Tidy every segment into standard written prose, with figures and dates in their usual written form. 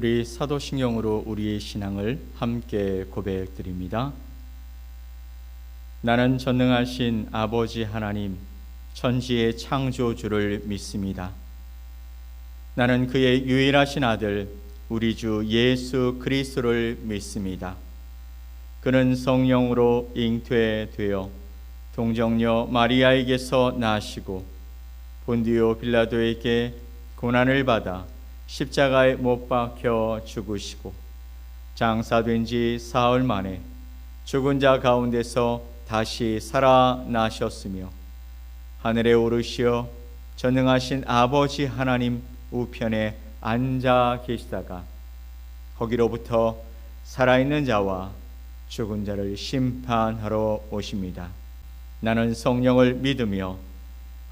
우리 사도신경으로 우리의 신앙을 함께 고백드립니다. 나는 전능하신 아버지 하나님, 천지의 창조주를 믿습니다. 나는 그의 유일하신 아들, 우리 주 예수 그리스도를 믿습니다. 그는 성령으로 잉태되어 동정녀 마리아에게서 나시고 본디오 빌라도에게 고난을 받아 십자가에 못 박혀 죽으시고 장사된 지 사흘 만에 죽은 자 가운데서 다시 살아나셨으며 하늘에 오르시어 전능하신 아버지 하나님 우편에 앉아 계시다가 거기로부터 살아있는 자와 죽은 자를 심판하러 오십니다. 나는 성령을 믿으며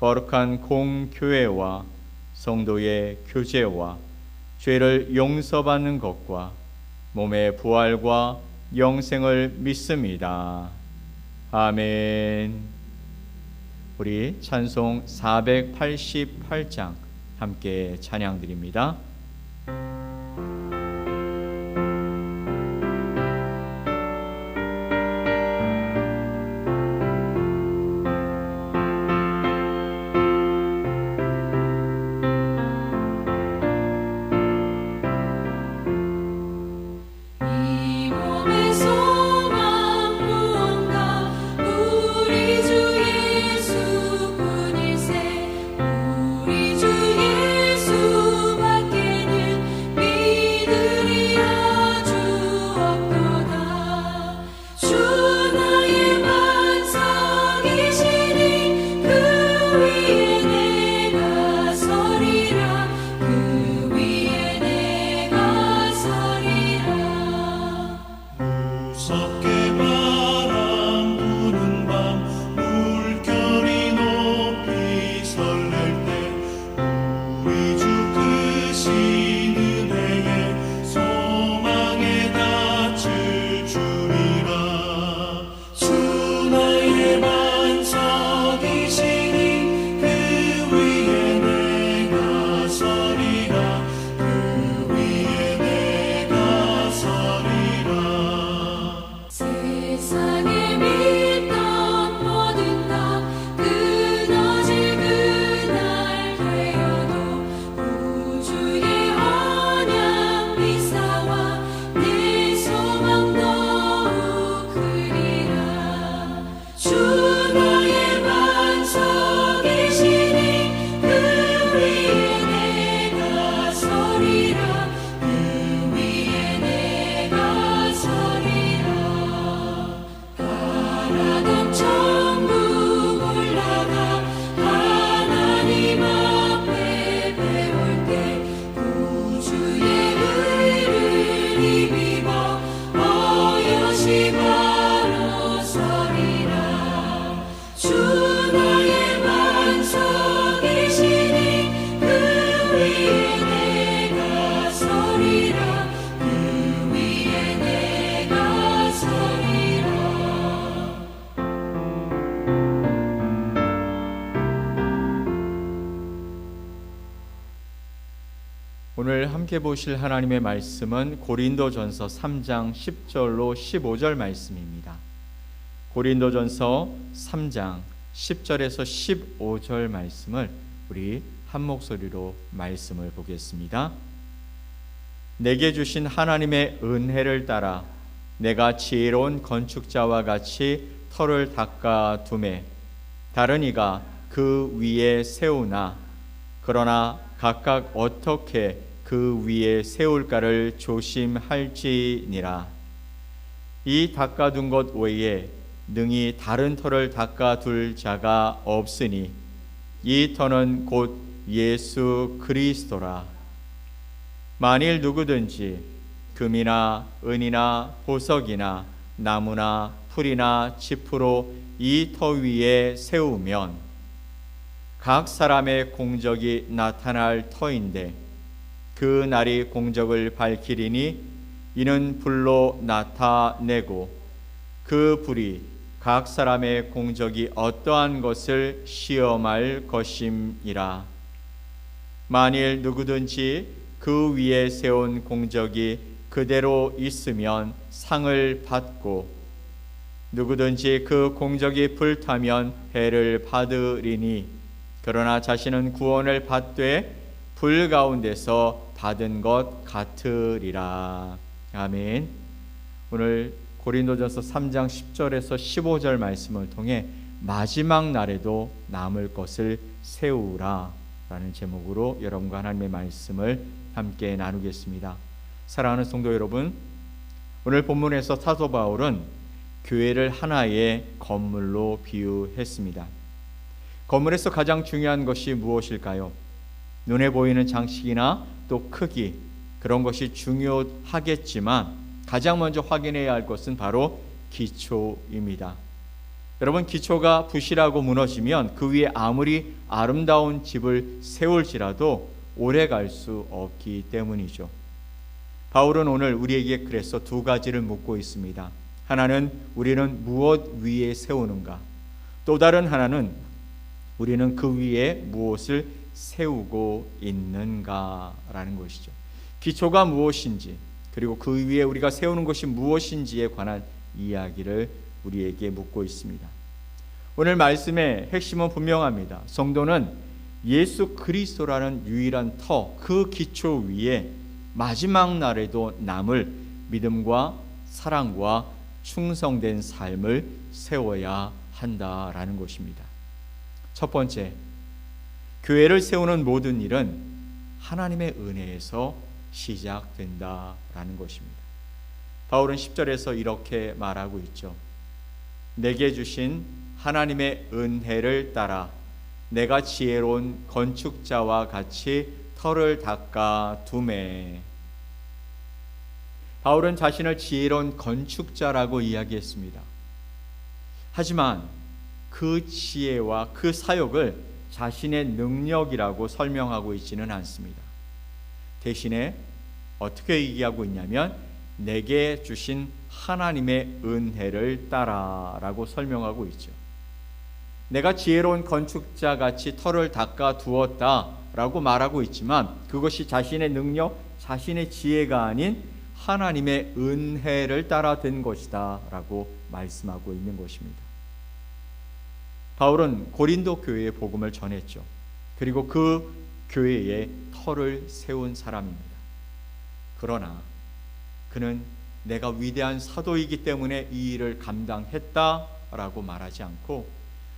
거룩한 공교회와 성도의 교제와 죄를 용서받는 것과 몸의 부활과 영생을 믿습니다. 아멘. 우리 찬송 488장 함께 찬양드립니다. 오늘 함께 보실 하나님의 말씀은 고린도전서 3장 10절로 15절 말씀입니다. 고린도전서 3장 10절에서 15절 말씀을 우리 한 목소리로 말씀을 보겠습니다. 내게 주신 하나님의 은혜를 따라 내가 지혜로운 건축자와 같이 터를 닦아 두매 다른 이가 그 위에 세우나 그러나 각각 어떻게 그 위에 세울까를 조심할지니라. 이 닦아둔 것 외에 능히 다른 터를 닦아둘 자가 없으니 이 터는 곧 예수 그리스도라. 만일 누구든지 금이나 은이나 보석이나 나무나 풀이나 짚으로 이 터 위에 세우면 각 사람의 공적이 나타날 터인데 그 날이 공적을 밝히리니 이는 불로 나타내고 그 불이 각 사람의 공적이 어떠한 것을 시험할 것임이라. 만일 누구든지 그 위에 세운 공적이 그대로 있으면 상을 받고 누구든지 그 공적이 불타면 해를 받으리니 그러나 자신은 구원을 받되 불 가운데서 받은 것 같으리라. 아멘. 오늘 고린도전서 3장 10절에서 15절 말씀을 통해 마지막 날에도 남을 것을 세우라 라는 제목으로 여러분과 하나님의 말씀을 함께 나누겠습니다. 사랑하는 성도 여러분, 오늘 본문에서 사도 바울은 교회를 하나의 건물로 비유했습니다. 건물에서 가장 중요한 것이 무엇일까요? 눈에 보이는 장식이나 또 크기, 그런 것이 중요하겠지만 가장 먼저 확인해야 할 것은 바로 기초입니다. 여러분, 기초가 부실하고 무너지면 그 위에 아무리 아름다운 집을 세울지라도 오래 갈 수 없기 때문이죠. 바울은 오늘 우리에게 그래서 두 가지를 묻고 있습니다. 하나는 우리는 무엇 위에 세우는가? 또 다른 하나는 우리는 그 위에 무엇을 세우고 있는가라는 것이죠. 기초가 무엇인지, 그리고 그 위에 우리가 세우는 것이 무엇인지에 관한 이야기를 우리에게 묻고 있습니다. 오늘 말씀의 핵심은 분명합니다. 성도는 예수 그리스도라는 유일한 터, 그 기초 위에 마지막 날에도 남을 믿음과 사랑과 충성된 삶을 세워야 한다라는 것입니다. 첫 번째, 교회를 세우는 모든 일은 하나님의 은혜에서 시작된다라는 것입니다. 바울은 10절에서 이렇게 말하고 있죠. 내게 주신 하나님의 은혜를 따라 내가 지혜로운 건축자와 같이 터를 닦아 두매. 바울은 자신을 지혜로운 건축자라고 이야기했습니다. 하지만 그 지혜와 그 사역을 자신의 능력이라고 설명하고 있지는 않습니다. 대신에 어떻게 얘기하고 있냐면 내게 주신 하나님의 은혜를 따라라고 설명하고 있죠. 내가 지혜로운 건축자같이 터를 닦아 두었다라고 말하고 있지만 그것이 자신의 능력, 자신의 지혜가 아닌 하나님의 은혜를 따라 된 것이다 라고 말씀하고 있는 것입니다. 바울은 고린도 교회에 복음을 전했죠. 그리고 그 교회에 터를 세운 사람입니다. 그러나 그는 내가 위대한 사도이기 때문에 이 일을 감당했다라고 말하지 않고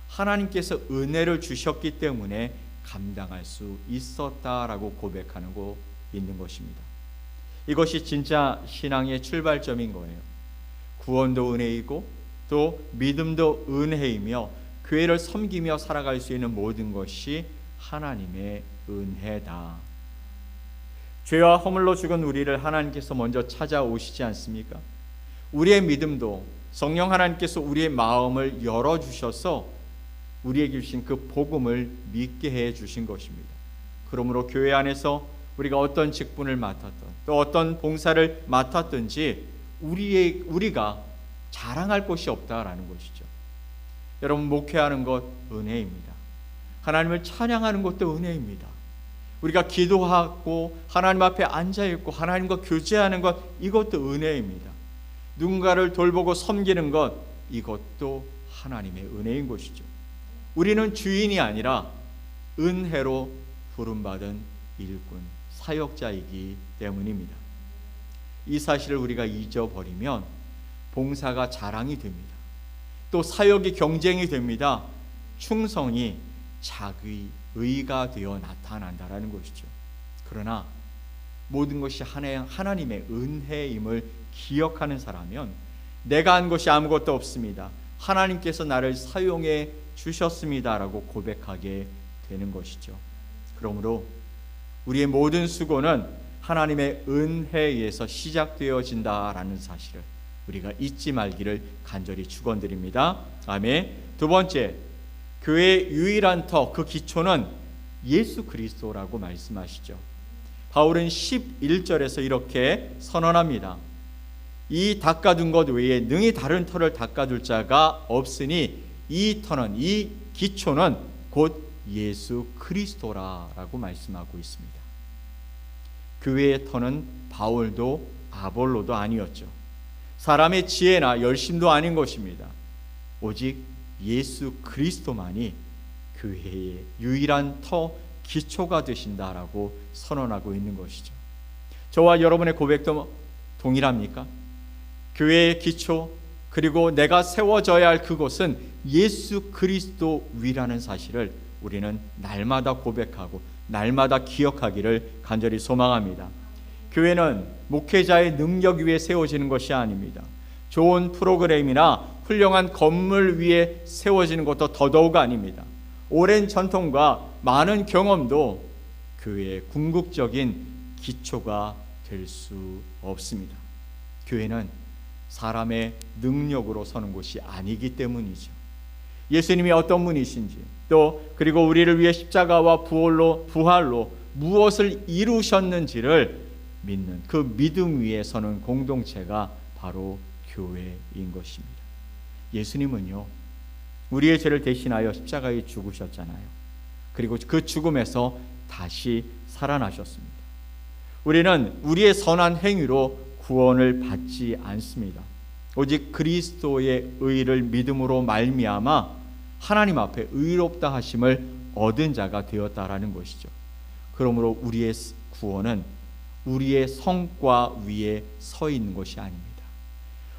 하나님께서 은혜를 주셨기 때문에 감당할 수 있었다라고 고백하고 있는 것입니다. 이것이 진짜 신앙의 출발점인 거예요. 구원도 은혜이고 또 믿음도 은혜이며 교회를 섬기며 살아갈 수 있는 모든 것이 하나님의 은혜다. 죄와 허물로 죽은 우리를 하나님께서 먼저 찾아오시지 않습니까? 우리의 믿음도 성령 하나님께서 우리의 마음을 열어주셔서 우리에게 주신 그 복음을 믿게 해 주신 것입니다. 그러므로 교회 안에서 우리가 어떤 직분을 맡았던 또 어떤 봉사를 맡았든지 우리가 자랑할 것이 없다라는 것이죠. 여러분, 목회하는 것 은혜입니다. 하나님을 찬양하는 것도 은혜입니다. 우리가 기도하고 하나님 앞에 앉아있고 하나님과 교제하는 것, 이것도 은혜입니다. 누군가를 돌보고 섬기는 것, 이것도 하나님의 은혜인 것이죠. 우리는 주인이 아니라 은혜로 부름받은 일꾼, 사역자이기 때문입니다. 이 사실을 우리가 잊어버리면 봉사가 자랑이 됩니다. 또 사역이 경쟁이 됩니다. 충성이 자기의가 되어 나타난다라는 것이죠. 그러나 모든 것이 하나님의 은혜임을 기억하는 사람이면 내가 한 것이 아무것도 없습니다. 하나님께서 나를 사용해 주셨습니다라고 고백하게 되는 것이죠. 그러므로 우리의 모든 수고는 하나님의 은혜에 의해서 시작되어진다라는 사실을 우리가 잊지 말기를 간절히 축원드립니다. 아멘. 두 번째, 교회의 유일한 터, 그 기초는 예수 그리스도라고 말씀하시죠. 바울은 11절에서 이렇게 선언합니다. 이 닦아둔 것 외에 능히 다른 터를 닦아둘 자가 없으니 이 터는, 이 기초는 곧 예수 그리스도라고 말씀하고 있습니다. 교회의 터는 바울도 아볼로도 아니었죠. 사람의 지혜나 열심도 아닌 것입니다. 오직 예수 그리스도만이 교회의 유일한 터 기초가 되신다라고 선언하고 있는 것이죠. 저와 여러분의 고백도 동일합니까? 교회의 기초, 그리고 내가 세워져야 할 그곳은 예수 그리스도 위라는 사실을 우리는 날마다 고백하고 날마다 기억하기를 간절히 소망합니다. 교회는 목회자의 능력 위에 세워지는 것이 아닙니다. 좋은 프로그램이나 훌륭한 건물 위에 세워지는 것도 더더욱 아닙니다. 오랜 전통과 많은 경험도 교회의 궁극적인 기초가 될 수 없습니다. 교회는 사람의 능력으로 서는 곳이 아니기 때문이죠. 예수님이 어떤 분이신지, 또 그리고 우리를 위해 십자가와 부활로 무엇을 이루셨는지를 믿는 그 믿음 위에 서는 공동체가 바로 교회인 것입니다. 예수님은요, 우리의 죄를 대신하여 십자가에 죽으셨잖아요. 그리고 그 죽음에서 다시 살아나셨습니다. 우리는 우리의 선한 행위로 구원을 받지 않습니다. 오직 그리스도의 의를 믿음으로 말미암아 하나님 앞에 의롭다 하심을 얻은 자가 되었다라는 것이죠. 그러므로 우리의 구원은 우리의 성과 위에 서 있는 것이 아닙니다.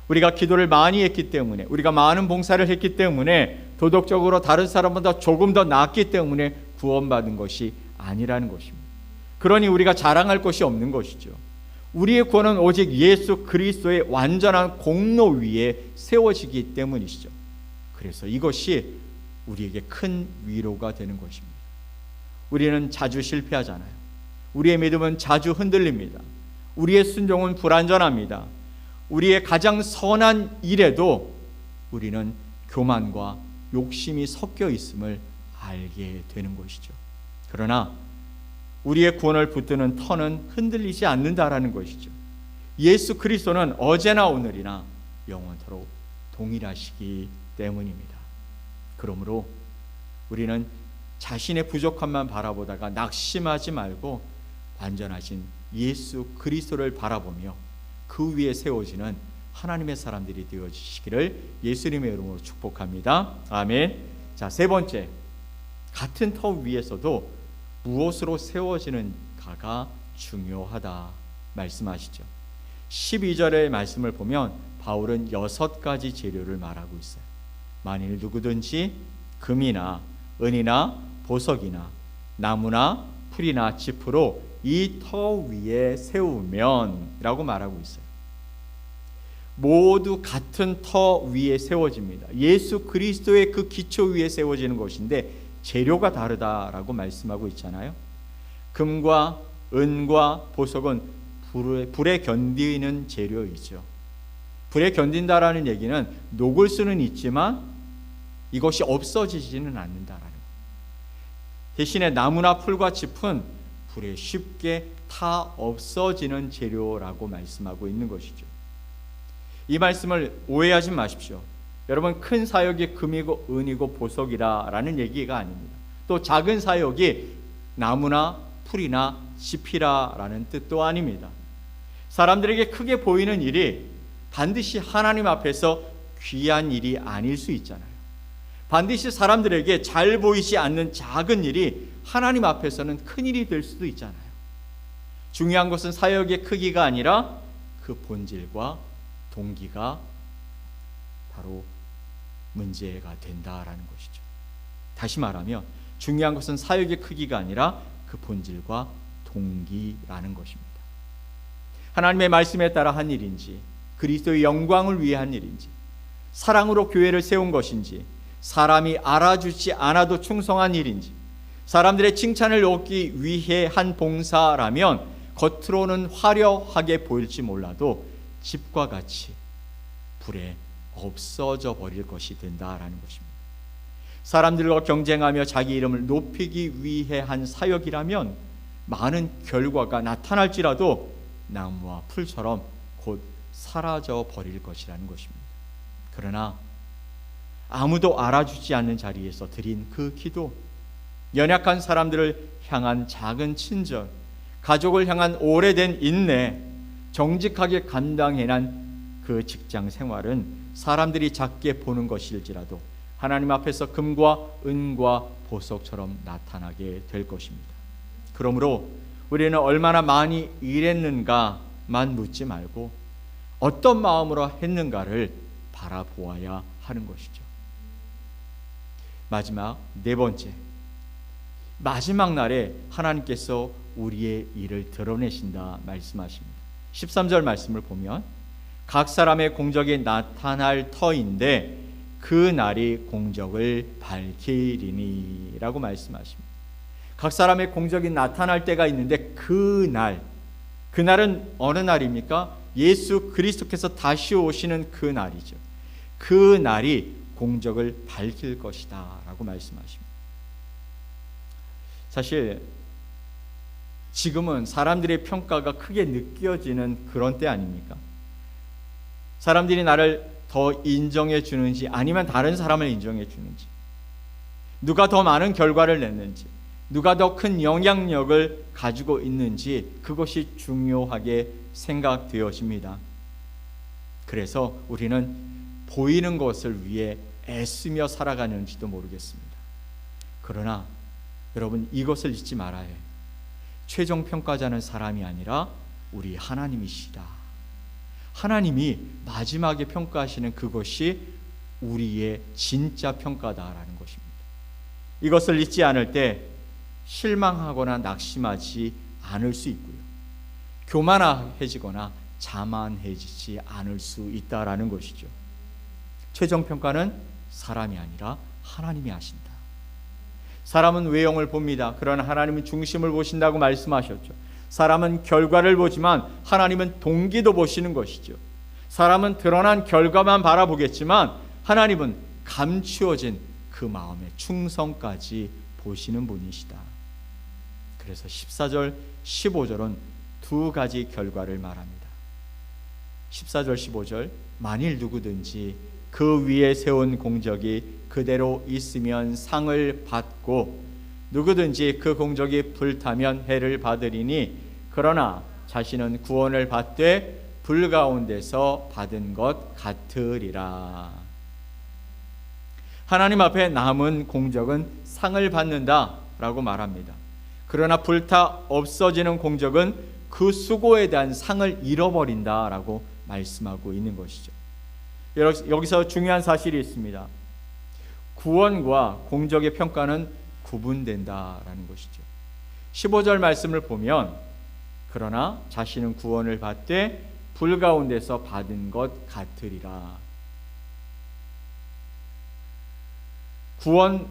우리가 기도를 많이 했기 때문에, 우리가 많은 봉사를 했기 때문에, 도덕적으로 다른 사람보다 조금 더 낫기 때문에 구원받은 것이 아니라는 것입니다. 그러니 우리가 자랑할 것이 없는 것이죠. 우리의 구원은 오직 예수 그리스도의 완전한 공로 위에 세워지기 때문이시죠. 그래서 이것이 우리에게 큰 위로가 되는 것입니다. 우리는 자주 실패하잖아요. 우리의 믿음은 자주 흔들립니다. 우리의 순종은 불완전합니다. 우리의 가장 선한 일에도 우리는 교만과 욕심이 섞여 있음을 알게 되는 것이죠. 그러나 우리의 구원을 붙드는 터는 흔들리지 않는다라는 것이죠. 예수 그리스도는 어제나 오늘이나 영원토록 동일하시기 때문입니다. 그러므로 우리는 자신의 부족함만 바라보다가 낙심하지 말고 완전하신 예수 그리스도를 바라보며 그 위에 세워지는 하나님의 사람들이 되어주시기를 예수님의 이름으로 축복합니다. 아멘. 자, 세 번째, 같은 터 위에서도 무엇으로 세워지는가가 중요하다 말씀하시죠. 12절의 말씀을 보면 바울은 6가지 재료를 말하고 있어요. 만일 누구든지 금이나 은이나 보석이나 나무나 풀이나 짚으로 이 터 위에 세우면 라고 말하고 있어요. 모두 같은 터 위에 세워집니다. 예수 그리스도의 그 기초 위에 세워지는 것인데 재료가 다르다라고 말씀하고 있잖아요. 금과 은과 보석은 불에 견디는 재료이죠. 불에 견딘다라는 얘기는 녹을 수는 있지만 이것이 없어지지는 않는다라는 거예요. 대신에 나무나 풀과 짚은 불에 쉽게 타 없어지는 재료라고 말씀하고 있는 것이죠. 이 말씀을 오해하지 마십시오. 여러분, 큰 사역이 금이고 은이고 보석이라는 얘기가 아닙니다. 또 작은 사역이 나무나 풀이나 짚이라라는 뜻도 아닙니다. 사람들에게 크게 보이는 일이 반드시 하나님 앞에서 귀한 일이 아닐 수 있잖아요. 반드시 사람들에게 잘 보이지 않는 작은 일이 하나님 앞에서는 큰 일이 될 수도 있잖아요. 중요한 것은 사역의 크기가 아니라 그 본질과 동기가 바로 문제가 된다라는 것이죠. 다시 말하면 중요한 것은 사역의 크기가 아니라 그 본질과 동기라는 것입니다. 하나님의 말씀에 따라 한 일인지, 그리스도의 영광을 위해 한 일인지, 사랑으로 교회를 세운 것인지, 사람이 알아주지 않아도 충성한 일인지, 사람들의 칭찬을 얻기 위해 한 봉사라면 겉으로는 화려하게 보일지 몰라도 집과 같이 불에 없어져 버릴 것이 된다라는 것입니다. 사람들과 경쟁하며 자기 이름을 높이기 위해 한 사역이라면 많은 결과가 나타날지라도 나무와 풀처럼 곧 사라져 버릴 것이라는 것입니다. 그러나 아무도 알아주지 않는 자리에서 드린 그 기도, 연약한 사람들을 향한 작은 친절, 가족을 향한 오래된 인내, 정직하게 감당해낸 그 직장 생활은 사람들이 작게 보는 것일지라도 하나님 앞에서 금과 은과 보석처럼 나타나게 될 것입니다. 그러므로 우리는 얼마나 많이 일했는가만 묻지 말고 어떤 마음으로 했는가를 바라보아야 하는 것이죠. 마지막 네 번째, 마지막 날에 하나님께서 우리의 일을 드러내신다 말씀하십니다. 13절 말씀을 보면 각 사람의 공적이 나타날 터인데 그 날이 공적을 밝히리니 라고 말씀하십니다. 각 사람의 공적이 나타날 때가 있는데 그날은 어느 날입니까? 예수 그리스도께서 다시 오시는 그 날이죠. 그 날이 공적을 밝힐 것이다 라고 말씀하십니다. 사실 지금은 사람들의 평가가 크게 느껴지는 그런 때 아닙니까? 사람들이 나를 더 인정해 주는지 아니면 다른 사람을 인정해 주는지, 누가 더 많은 결과를 냈는지, 누가 더 큰 영향력을 가지고 있는지, 그것이 중요하게 생각되어집니다. 그래서 우리는 보이는 것을 위해 애쓰며 살아가는지도 모르겠습니다. 그러나 여러분, 이것을 잊지 말아야 해요. 최종 평가자는 사람이 아니라 우리 하나님이시다. 하나님이 마지막에 평가하시는 그것이 우리의 진짜 평가다라는 것입니다. 이것을 잊지 않을 때 실망하거나 낙심하지 않을 수 있고요, 교만해지거나 자만해지지 않을 수 있다라는 것이죠. 최종 평가는 사람이 아니라 하나님이 하신다. 사람은 외형을 봅니다. 그러나 하나님은 중심을 보신다고 말씀하셨죠. 사람은 결과를 보지만 하나님은 동기도 보시는 것이죠. 사람은 드러난 결과만 바라보겠지만 하나님은 감추어진 그 마음의 충성까지 보시는 분이시다. 그래서 14절, 15절은 두 가지 결과를 말합니다. 14절, 15절, 만일 누구든지 그 위에 세운 공적이 그대로 있으면 상을 받고 누구든지 그 공적이 불타면 해를 받으리니 그러나 자신은 구원을 받되 불 가운데서 받은 것 같으리라. 하나님 앞에 남은 공적은 상을 받는다라고 말합니다. 그러나 불타 없어지는 공적은 그 수고에 대한 상을 잃어버린다라고 말씀하고 있는 것이죠. 여기서 중요한 사실이 있습니다. 구원과 공적의 평가는 구분된다라는 것이죠. 15절 말씀을 보면 그러나 자신은 구원을 받되 불 가운데서 받은 것 같으리라. 구원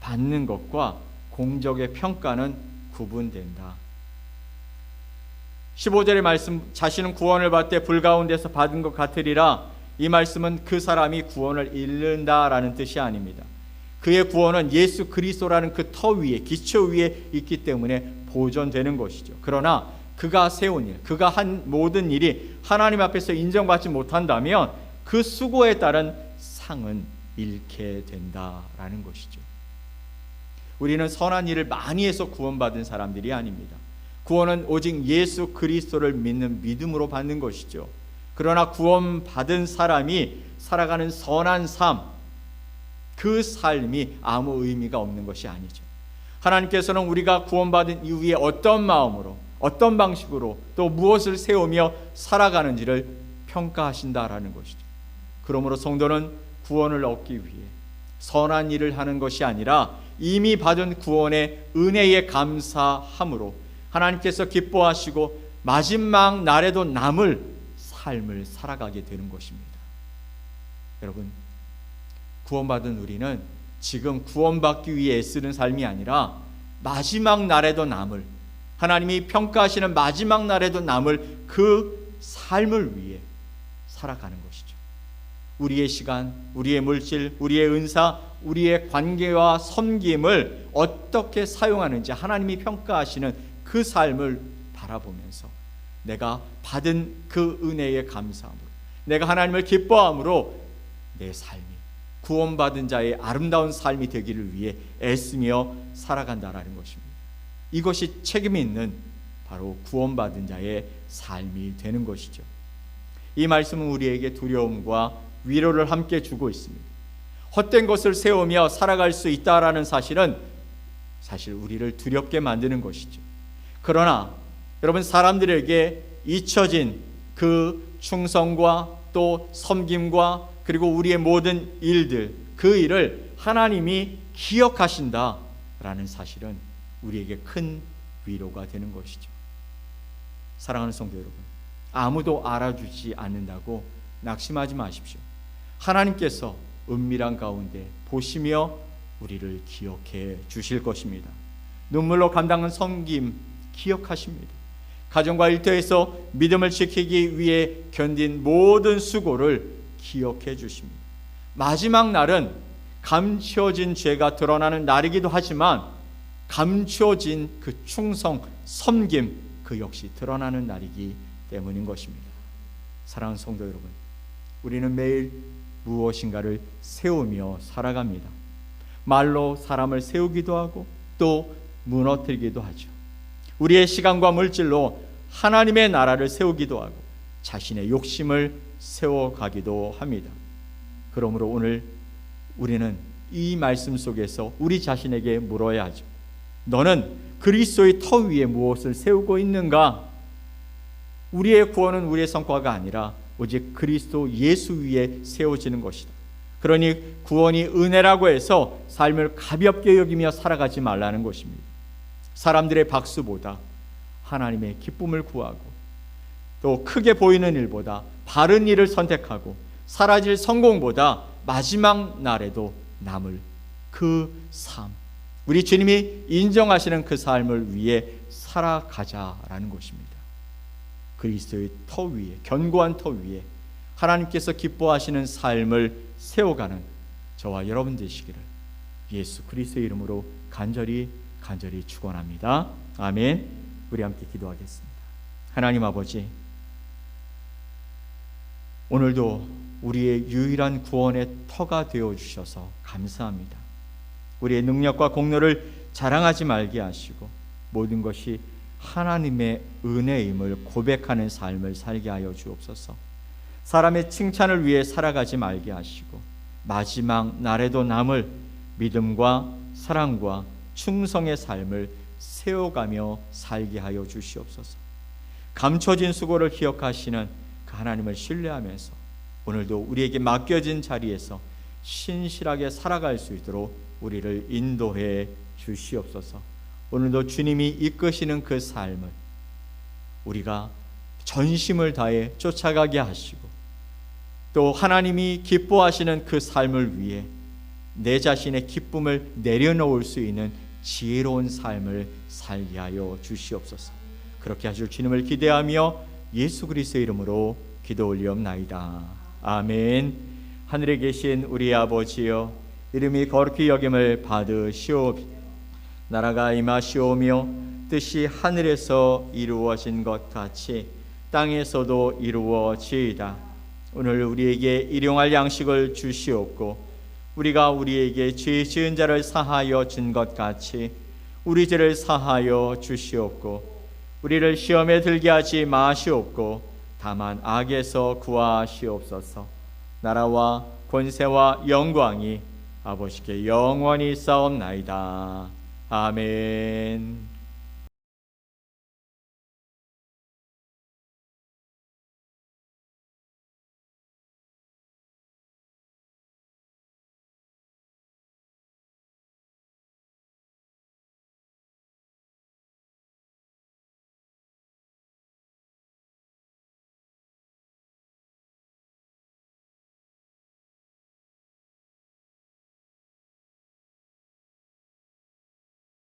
받는 것과 공적의 평가는 구분된다. 15절의 말씀, 자신은 구원을 받되 불 가운데서 받은 것 같으리라. 이 말씀은 그 사람이 구원을 잃는다라는 뜻이 아닙니다. 그의 구원은 예수 그리스도라는 그 터 위에, 기초 위에 있기 때문에 보존되는 것이죠. 그러나 그가 세운 일, 그가 한 모든 일이 하나님 앞에서 인정받지 못한다면 그 수고에 따른 상은 잃게 된다라는 것이죠. 우리는 선한 일을 많이 해서 구원받은 사람들이 아닙니다. 구원은 오직 예수 그리스도를 믿는 믿음으로 받는 것이죠. 그러나 구원받은 사람이 살아가는 선한 삶, 그 삶이 아무 의미가 없는 것이 아니죠. 하나님께서는 우리가 구원받은 이후에 어떤 마음으로, 어떤 방식으로 또 무엇을 세우며 살아가는지를 평가하신다라는 것이죠. 그러므로 성도는 구원을 얻기 위해 선한 일을 하는 것이 아니라 이미 받은 구원의 은혜에 감사함으로 하나님께서 기뻐하시고 마지막 날에도 남을 삶을 살아가게 되는 것입니다. 여러분, 구원받은 우리는 지금 구원받기 위해 애쓰는 삶이 아니라 마지막 날에도 남을, 하나님이 평가하시는 마지막 날에도 남을 그 삶을 위해 살아가는 것이죠. 우리의 시간, 우리의 물질, 우리의 은사, 우리의 관계와 섬김을 어떻게 사용하는지 하나님이 평가하시는 그 삶을 바라보면서 내가 받은 그 은혜에 감사함으로, 내가 하나님을 기뻐함으로 내 삶이 구원받은 자의 아름다운 삶이 되기를 위해 애쓰며 살아간다라는 것입니다. 이것이 책임이 있는 바로 구원받은 자의 삶이 되는 것이죠. 이 말씀은 우리에게 두려움과 위로를 함께 주고 있습니다. 헛된 것을 세우며 살아갈 수 있다라는 사실은 사실 우리를 두렵게 만드는 것이죠. 그러나 여러분, 사람들에게 잊혀진 그 충성과 또 섬김과 그리고 우리의 모든 일들, 그 일을 하나님이 기억하신다라는 사실은 우리에게 큰 위로가 되는 것이죠. 사랑하는 성도 여러분, 아무도 알아주지 않는다고 낙심하지 마십시오. 하나님께서 은밀한 가운데 보시며 우리를 기억해 주실 것입니다. 눈물로 감당한 섬김 기억하십니다. 가정과 일터에서 믿음을 지키기 위해 견딘 모든 수고를 기억해 주십니다. 마지막 날은 감추어진 죄가 드러나는 날이기도 하지만 감추어진 그 충성, 섬김, 그 역시 드러나는 날이기 때문인 것입니다. 사랑하는 성도 여러분, 우리는 매일 무엇인가를 세우며 살아갑니다. 말로 사람을 세우기도 하고 또 무너뜨리기도 하죠. 우리의 시간과 물질로 하나님의 나라를 세우기도 하고 자신의 욕심을 세워가기도 합니다. 그러므로 오늘 우리는 이 말씀 속에서 우리 자신에게 물어야 하죠. 너는 그리스도의 터 위에 무엇을 세우고 있는가? 우리의 구원은 우리의 성과가 아니라 오직 그리스도 예수 위에 세워지는 것이다. 그러니 구원이 은혜라고 해서 삶을 가볍게 여기며 살아가지 말라는 것입니다. 사람들의 박수보다 하나님의 기쁨을 구하고 또 크게 보이는 일보다 바른 일을 선택하고 사라질 성공보다 마지막 날에도 남을 그 삶, 우리 주님이 인정하시는 그 삶을 위해 살아가자라는 것입니다. 그리스도의 터 위에, 견고한 터 위에 하나님께서 기뻐하시는 삶을 세워가는 저와 여러분 되시기를 예수 그리스도의 이름으로 간절히 축원합니다. 아멘. 우리 함께 기도하겠습니다. 하나님 아버지, 오늘도 우리의 유일한 구원의 터가 되어주셔서 감사합니다. 우리의 능력과 공로를 자랑하지 말게 하시고 모든 것이 하나님의 은혜임을 고백하는 삶을 살게 하여 주옵소서. 사람의 칭찬을 위해 살아가지 말게 하시고 마지막 날에도 남을 믿음과 사랑과 충성의 삶을 세워가며 살게 하여 주시옵소서. 감춰진 수고를 기억하시는 그 하나님을 신뢰하면서 오늘도 우리에게 맡겨진 자리에서 신실하게 살아갈 수 있도록 우리를 인도해 주시옵소서. 오늘도 주님이 이끄시는 그 삶을 우리가 전심을 다해 쫓아가게 하시고 또 하나님이 기뻐하시는 그 삶을 위해 내 자신의 기쁨을 내려놓을 수 있는 지혜로운 삶을 살게 하여 주시옵소서. 그렇게 하실 주님을 기대하며 예수 그리스도의 이름으로 기도 올리옵나이다. 아멘. 하늘에 계신 우리 아버지여, 이름이 거룩히 여김을 받으시옵소서. 나라가 임하시오며 뜻이 하늘에서 이루어진 것 같이 땅에서도 이루어지이다. 오늘 우리에게 일용할 양식을 주시옵고 우리가 우리에게 죄 지은 자를 사하여 준 것 같이 우리 죄를 사하여 주시옵고 우리를 시험에 들게 하지 마시옵고 다만 악에서 구하시옵소서. 나라와 권세와 영광이 아버지께 영원히 있사옵나이다. 아멘.